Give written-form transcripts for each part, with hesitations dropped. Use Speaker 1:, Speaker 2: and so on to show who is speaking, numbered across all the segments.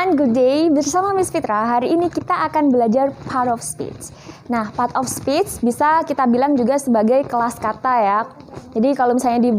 Speaker 1: everyone, good day. Bersama Miss Fitra, hari ini kita akan belajar part of speech. Nah, part of speech bisa kita bilang juga sebagai kelas kata ya. Jadi kalau misalnya di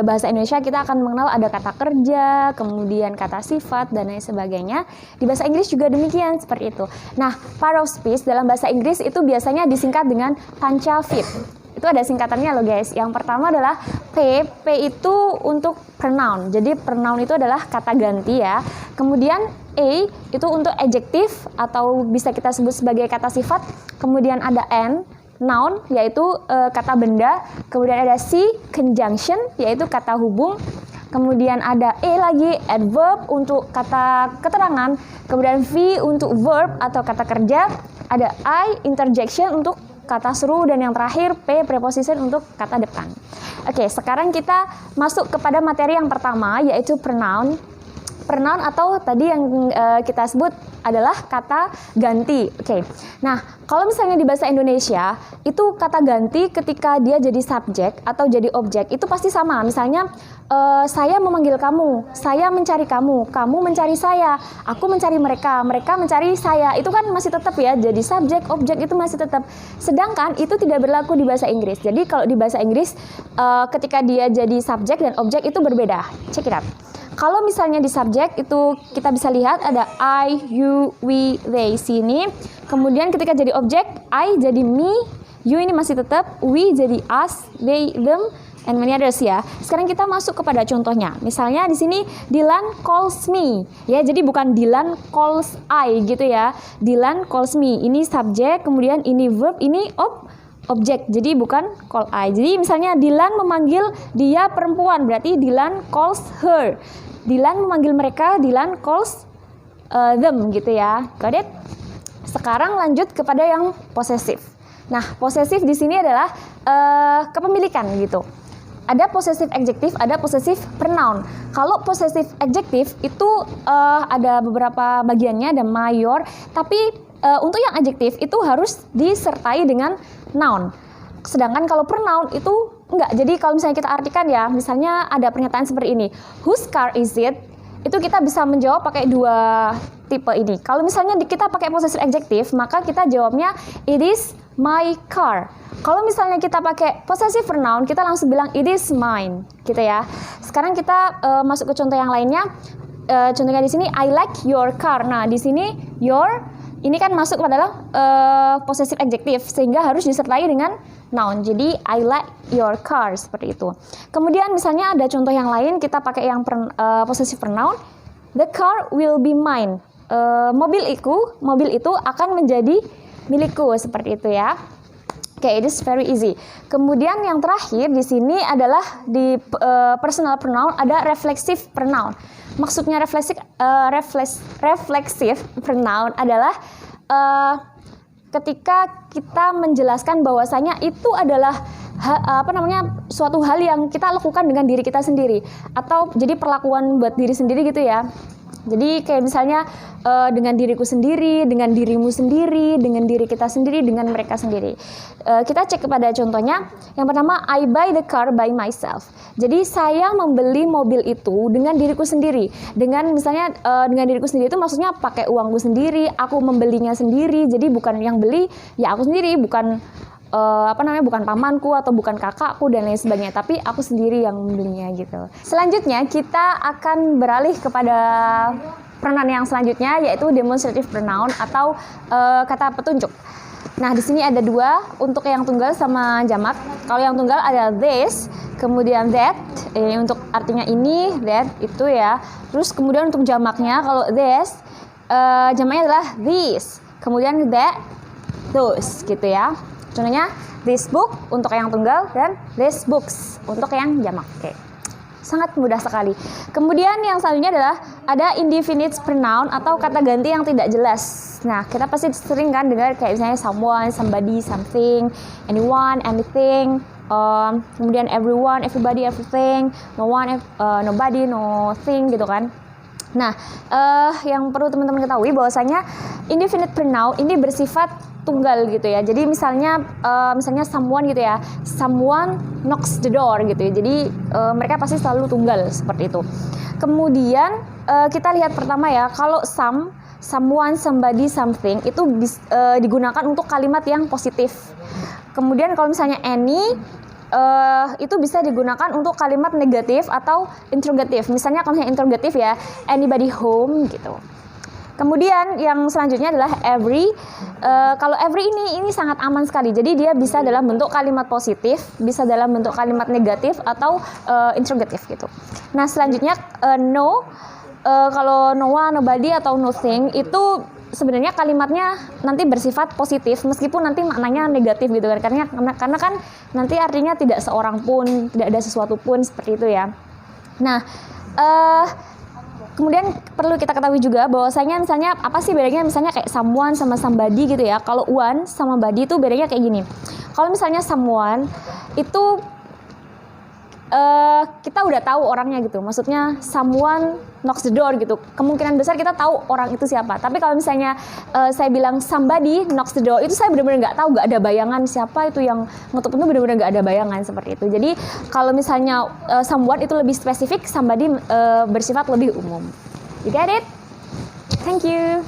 Speaker 1: bahasa Indonesia kita akan mengenal ada kata kerja, kemudian kata sifat, dan lain sebagainya. Di bahasa Inggris juga demikian, seperti itu. Nah, part of speech dalam bahasa Inggris itu biasanya disingkat dengan pancavit. Itu ada singkatannya loh guys. Yang pertama adalah P. P itu untuk pronoun. Jadi pronoun itu adalah kata ganti ya. Kemudian A itu untuk adjektif atau bisa kita sebut sebagai kata sifat. Kemudian ada N, noun, yaitu kata benda. Kemudian ada C, conjunction, yaitu kata hubung. Kemudian ada E lagi, adverb untuk kata keterangan. Kemudian V untuk verb atau kata kerja. Ada I, interjection untuk kata seru, dan yang terakhir P, preposition untuk kata depan. Oke, sekarang kita masuk kepada materi yang pertama, yaitu pronoun. Pronoun atau tadi yang kita sebut adalah kata ganti. Oke. Nah, kalau misalnya di bahasa Indonesia itu kata ganti ketika dia jadi subjek atau jadi objek itu pasti sama. Misalnya saya memanggil kamu, saya mencari kamu, kamu mencari saya, aku mencari mereka, mereka mencari saya. Itu kan masih tetap ya, jadi subjek, objek itu masih tetap. Sedangkan itu tidak berlaku di bahasa Inggris. Jadi kalau di bahasa Inggris ketika dia jadi subjek dan objek itu berbeda. Check it out. Kalau misalnya di subjek itu kita bisa lihat ada I, you, we, they sini. Kemudian ketika jadi objek, I jadi me, you ini masih tetap, we jadi us, they, them, and many others ya. Sekarang kita masuk kepada contohnya. Misalnya di sini Dylan calls me. Ya, jadi bukan Dylan calls I gitu ya. Dylan calls me. Ini subjek, kemudian ini verb, ini objek, jadi bukan call I. Jadi misalnya Dylan memanggil dia perempuan, berarti Dylan calls her. Dylan memanggil mereka, Dylan calls them gitu ya. Got it? Sekarang lanjut kepada yang posesif. Nah, posesif di sini adalah kepemilikan gitu. Ada possessive adjective, ada possessive pronoun. Kalau possessive adjective itu ada beberapa bagiannya, ada mayor, tapi untuk yang adjektif itu harus disertai dengan noun. Sedangkan kalau pronoun itu enggak. Jadi kalau misalnya kita artikan ya, misalnya ada pernyataan seperti ini, whose car is it? Itu kita bisa menjawab pakai dua tipe ini. Kalau misalnya kita pakai possessive adjective, maka kita jawabnya it is my car. Kalau misalnya kita pakai possessive pronoun, kita langsung bilang it is mine, gitu ya. Sekarang kita masuk ke contoh yang lainnya. Contohnya di sini I like your car. Nah, di sini your ini kan masuk adalah possessive adjective sehingga harus disertai dengan noun. Jadi I like your car seperti itu. Kemudian misalnya ada contoh yang lain, kita pakai yang possessive pronoun. The car will be mine. Mobil itu akan menjadi milikku seperti itu ya. Oke, it is very easy. Kemudian yang terakhir di sini adalah di personal pronoun ada reflexive pronoun. Maksudnya reflexive pronoun adalah ketika kita menjelaskan bahwasanya itu adalah suatu hal yang kita lakukan dengan diri kita sendiri atau jadi perlakuan buat diri sendiri gitu ya. Jadi kayak misalnya dengan diriku sendiri, dengan dirimu sendiri, dengan diri kita sendiri, dengan mereka sendiri. Kita cek kepada contohnya. Yang pertama, I buy the car by myself. Jadi saya membeli mobil itu dengan diriku sendiri. Dengan misalnya dengan diriku sendiri itu maksudnya pakai uangku sendiri, aku membelinya sendiri. Jadi bukan yang beli ya aku sendiri, bukan bukan pamanku atau bukan kakakku dan lain sebagainya, tapi aku sendiri yang membelinya gitu. Selanjutnya kita akan beralih kepada pronoun yang selanjutnya, yaitu demonstrative pronoun atau kata petunjuk. Nah, di sini ada dua untuk yang tunggal sama jamak. Kalau yang tunggal ada this, kemudian that, untuk artinya ini, that itu ya. Terus kemudian untuk jamaknya kalau this, jamaknya adalah these, kemudian that, those gitu ya. Contohnya this book untuk yang tunggal dan these books untuk yang jamak. Oke. Sangat mudah sekali. Kemudian yang selanjutnya adalah ada indefinite pronoun atau kata ganti yang tidak jelas. Nah, kita pasti sering kan dengar kayak misalnya someone, somebody, something, anyone, anything, kemudian everyone, everybody, everything, no one, nobody, nothing gitu kan. Nah, yang perlu teman-teman ketahui bahwasanya indefinite pronoun ini bersifat tunggal gitu ya. Jadi misalnya someone gitu ya, someone knocks the door gitu ya. Jadi mereka pasti selalu tunggal seperti itu. Kemudian kita lihat pertama ya, kalau someone, somebody, something itu digunakan untuk kalimat yang positif. Kemudian kalau misalnya any itu bisa digunakan untuk kalimat negatif atau interrogatif. Misalnya kalau misalnya interrogatif ya, anybody home gitu. Kemudian yang selanjutnya adalah every. Kalau every ini sangat aman sekali. Jadi dia bisa dalam bentuk kalimat positif, bisa dalam bentuk kalimat negatif atau interrogatif gitu. Nah selanjutnya no. Kalau no one, nobody atau nothing itu sebenarnya kalimatnya nanti bersifat positif meskipun nanti maknanya negatif gitu kan. Karena kan nanti artinya tidak seorang pun, tidak ada sesuatu pun seperti itu ya. Nah, kemudian perlu kita ketahui juga bahwasanya misalnya apa sih bedanya misalnya kayak someone sama somebody gitu ya. Kalau one sama body itu bedanya kayak gini. Kalau misalnya someone itu kita udah tahu orangnya gitu. Maksudnya someone knocks the door gitu. Kemungkinan besar kita tahu orang itu siapa. Tapi kalau misalnya saya bilang somebody knocks the door, itu saya benar-benar nggak tahu, nggak ada bayangan siapa itu yang ngetuk pintu, benar-benar nggak ada bayangan seperti itu. Jadi kalau misalnya someone itu lebih spesifik, somebody bersifat lebih umum. You get it? Thank you.